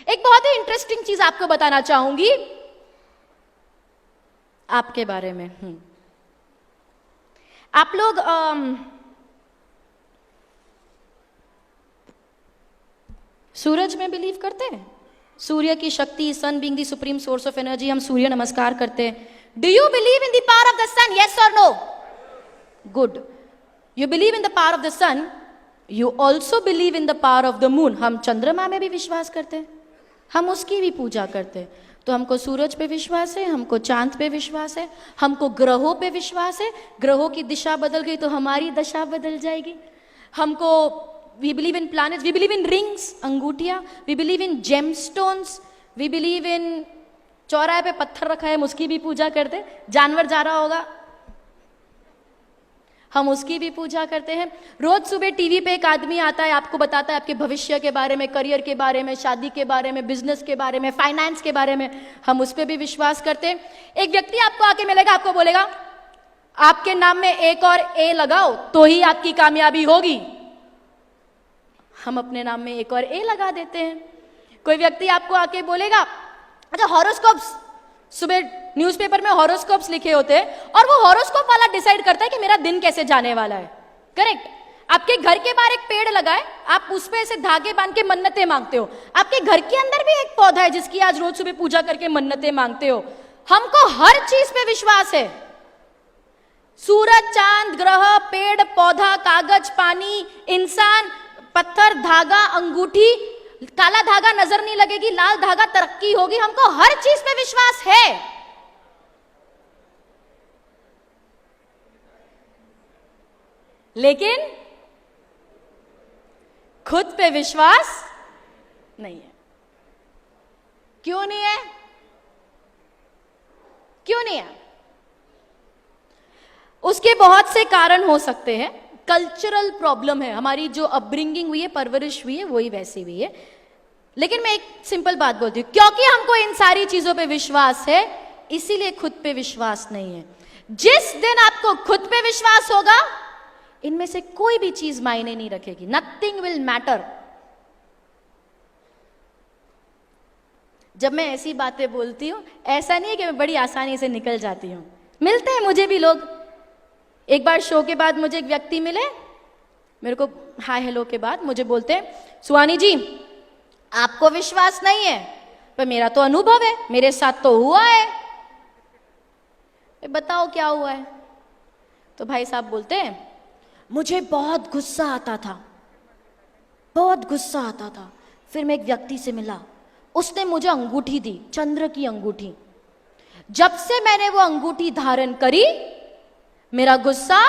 एक बहुत ही इंटरेस्टिंग चीज आपको बताना चाहूंगी आपके बारे में। आप लोग सूरज में बिलीव करते हैं? सूर्य की शक्ति, sun being the supreme source of energy, हम सूर्य नमस्कार करते हैं। Do you believe in the power of the sun? Yes और no? Good. You believe in the power of the sun, you also believe in the power of the moon. हम चंद्रमा में भी विश्वास करते हैं, हम उसकी भी पूजा करते हैं। तो हमको सूरज पे विश्वास है, हमको चांद पे विश्वास है, हमको ग्रहों पे विश्वास है। ग्रहों की दिशा बदल गई तो हमारी दशा बदल जाएगी। हमको we believe in planets, we believe in rings, अंगूठियां, we believe in gemstones, we believe in चौराहे पे पत्थर रखा है, हम उसकी भी पूजा करते हैं। जानवर जा रहा होगा, हम उसकी भी पूजा करते हैं। रोज सुबह टीवी पे एक आदमी आता है, आपको बताता है आपके भविष्य के बारे में, करियर के बारे में, शादी के बारे में, बिजनेस के बारे में, फाइनेंस के बारे में, हम उस पर भी विश्वास करते हैं। एक व्यक्ति आपको आके मिलेगा, आपको बोलेगा आपके नाम में एक और ए लगाओ तो ही आपकी कामयाबी होगी। हम अपने नाम में एक और ए लगा देते हैं। कोई व्यक्ति आपको आके बोलेगा, अच्छा हॉरोस्कोप्स, सुबह न्यूज़पेपर में हॉरोस्कोप्स लिखे होते हैं और वो हॉरोस्कोप वाला डिसाइड करता है कि मेरा दिन कैसे जाने वाला है। करेक्ट। आपके घर के बाहर एक पेड़ लगा है, आप उस पे ऐसे धागे बांध के मन्नतें मांगते हो। आपके घर के अंदर भी एक पौधा है जिसकी आज रोज सुबह पूजा करके मन्नतें मांगते हो। हमको हर चीज पे विश्वास है। सूरज, चांद, ग्रह, पेड़, पौधा, कागज, पानी, इंसान, पत्थर, धागा, अंगूठी। काला धागा नजर नहीं लगेगी, लाल धागा तरक्की होगी। हमको हर चीज पे विश्वास है। लेकिन खुद पे विश्वास नहीं है। क्यों नहीं है? क्यों नहीं है? उसके बहुत से कारण हो सकते हैं। कल्चरल प्रॉब्लम है, हमारी जो अपब्रिंगिंग हुई है, परवरिश हुई है, वही वैसी हुई है। लेकिन मैं एक सिंपल बात बोलती हूं, क्योंकि हमको इन सारी चीजों पे विश्वास है, इसीलिए खुद पे विश्वास नहीं है। जिस दिन आपको खुद पे विश्वास होगा, इनमें से कोई भी चीज मायने नहीं रखेगी। Nothing will matter. जब मैं ऐसी बातें बोलती हूं, ऐसा नहीं है कि मैं बड़ी आसानी से निकल जाती हूं। मिलते हैं मुझे भी लोग। एक बार शो के बाद मुझे एक व्यक्ति मिले, मेरे को हाय हेलो के बाद मुझे बोलते हैं, सुहानी जी आपको विश्वास नहीं है, पर मेरा तो अनुभव है, मेरे साथ तो हुआ है। बताओ क्या हुआ है? तो भाई साहब बोलते हैं, मुझे बहुत गुस्सा आता था, बहुत गुस्सा आता था। फिर मैं एक व्यक्ति से मिला, उसने मुझे अंगूठी दी, चंद्र की अंगूठी। जब से मैंने वो अंगूठी धारण करी, मेरा गुस्सा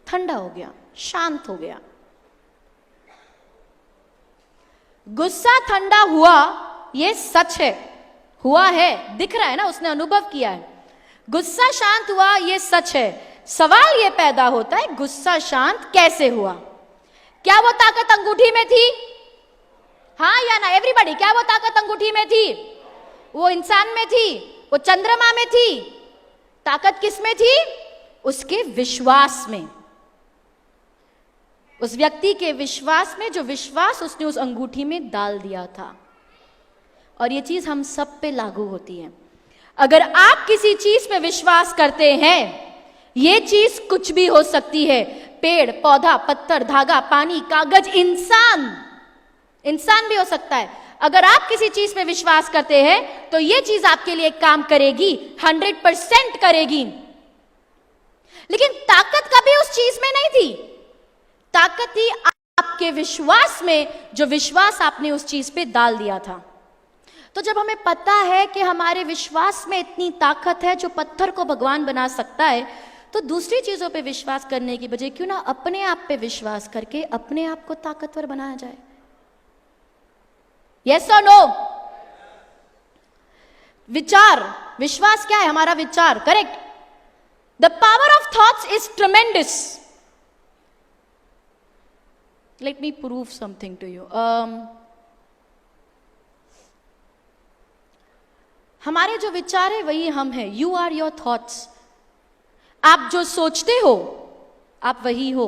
ठंडा हो गया, शांत हो गया। गुस्सा ठंडा हुआ, ये सच है, हुआ है, दिख रहा है ना, उसने अनुभव किया है। गुस्सा शांत हुआ, ये सच है। सवाल ये पैदा होता है, गुस्सा शांत कैसे हुआ? क्या वो ताकत अंगूठी में थी? हाँ या ना एवरीबॉडी, क्या वो ताकत अंगूठी में थी? वो इंसान में थी, वो चंद्रमा में थी। ताकत किस में थी? उसके विश्वास में, उस व्यक्ति के विश्वास में, जो विश्वास उसने उस अंगूठी में डाल दिया था। और ये चीज हम सब पे लागू होती है। अगर आप किसी चीज पे विश्वास करते हैं, ये चीज कुछ भी हो सकती है। पेड़, पौधा, पत्थर, धागा, पानी, कागज, इंसान, इंसान भी हो सकता है। अगर आप किसी चीज पे विश्वास करते हैं तो ये चीज आपके लिए काम करेगी, 100% करेगी। लेकिन ताकत कभी उस चीज में नहीं थी। ताकत थी आपके विश्वास में, जो विश्वास आपने उस चीज पे डाल दिया था। तो जब हमें पता है कि हमारे विश्वास में इतनी ताकत है जो पत्थर को भगवान बना सकता है, तो दूसरी चीजों पे विश्वास करने की बजाय क्यों ना अपने आप पे विश्वास करके अपने आप को ताकतवर बनाया जाए? यस और नो? विचार, विश्वास क्या है? हमारा विचार। Correct. The power of thoughts is tremendous. Let me prove something to you. हमारे जो विचार है वही हम हैं। You are your thoughts. आप जो सोचते हो आप वही हो।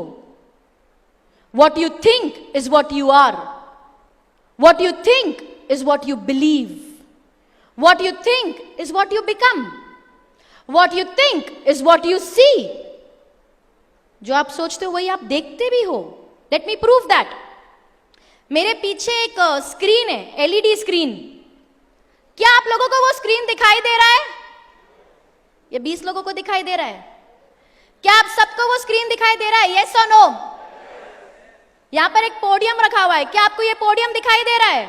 What you think is what you are. What you think is what you believe. What you think is what you become. What you think is what you see. जो आप सोचते हो वही आप देखते भी हो. Let me prove that. मेरे पीछे एक स्क्रीन है, एलईडी स्क्रीन. क्या आप लोगों को वो स्क्रीन दिखाई दे रहा है? ये 20 लोगों को दिखाई दे रहा है. क्या आप सबको वो स्क्रीन दिखाई दे रहा है? यस और नो? यहां पर एक पोडियम रखा हुआ है. क्या आपको ये पोडियम दिखाई दे रहा है?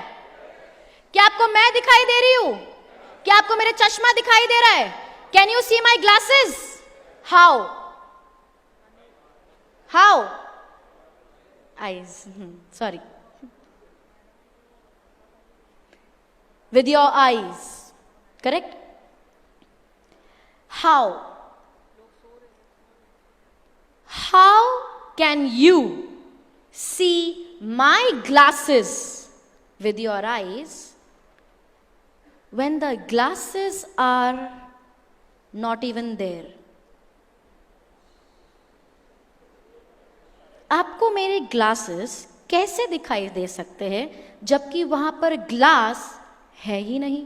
क्या आपको मैं दिखाई दे रही हूं? क्या आपको मेरे चश्मा दिखाई दे रहा है? Can you see my glasses? How? How? Eyes. Sorry. With your eyes. Correct? How? How can you see my glasses with your eyes when the glasses are not even there? आपको मेरे ग्लासेस कैसे दिखाई दे सकते हैं जबकि वहां पर glass है ही नहीं?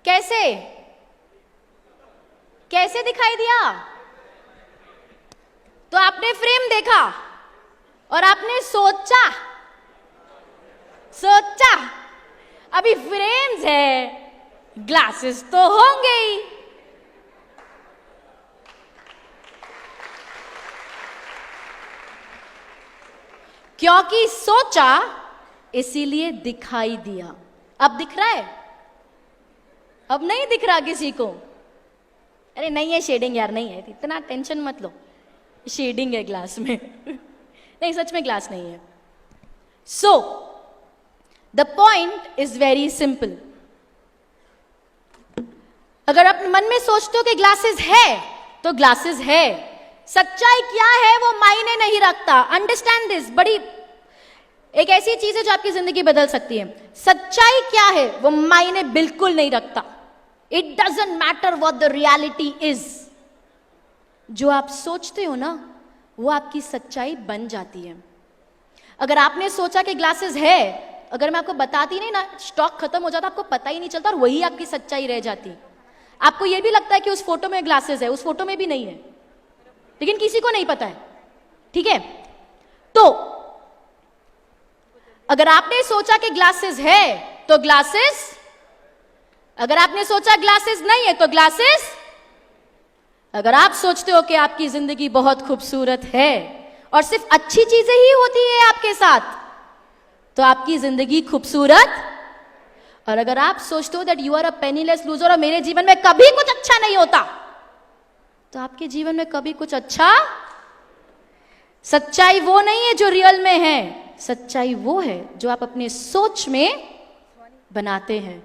कैसे? कैसे दिखाई दिया? तो आपने फ्रेम देखा और आपने सोचा अभी फ्रेम्स है, ग्लासेस तो होंगे ही. क्योंकि सोचा इसीलिए दिखाई दिया. अब दिख रहा है? अब नहीं दिख रहा किसी को? अरे नहीं है शेडिंग यार, नहीं है, इतना टेंशन मत लो. शेडिंग है ग्लास में. नहीं, सच में ग्लास नहीं है. So the point is very simple. अगर आप मन में सोचते हो कि ग्लासेस है तो ग्लासेस है. सच्चाई क्या है वो मायने नहीं रखता. Understand this. बड़ी एक ऐसी चीज है जो आपकी जिंदगी बदल सकती है. सच्चाई क्या है वो मायने बिल्कुल नहीं रखता. It doesn't matter what the reality is. जो आप सोचते हो ना वो आपकी सच्चाई बन जाती है. अगर आपने सोचा कि ग्लासेस है, अगर मैं आपको बताती नहीं ना, स्टॉक खत्म हो जाता, आपको पता ही नहीं चलता और वही आपकी सच्चाई रह जाती. आपको यह भी लगता है कि उस फोटो में ग्लासेस है, उस फोटो में भी नहीं है, लेकिन किसी को नहीं पता है. ठीक है? तो अगर आपने सोचा कि ग्लासेस है तो ग्लासेस, अगर आपने सोचा ग्लासेस नहीं है तो ग्लासेस. अगर आप सोचते हो कि आपकी जिंदगी बहुत खूबसूरत है और सिर्फ अच्छी चीजें ही होती है आपके साथ, तो आपकी जिंदगी खूबसूरत. और अगर आप सोचते हो that you are a penniless loser और मेरे जीवन में कभी कुछ अच्छा नहीं होता, तो आपके जीवन में कभी कुछ अच्छा. सच्चाई वो नहीं है जो रियल में है. सच्चाई वो है जो आप अपने सोच में बनाते हैं.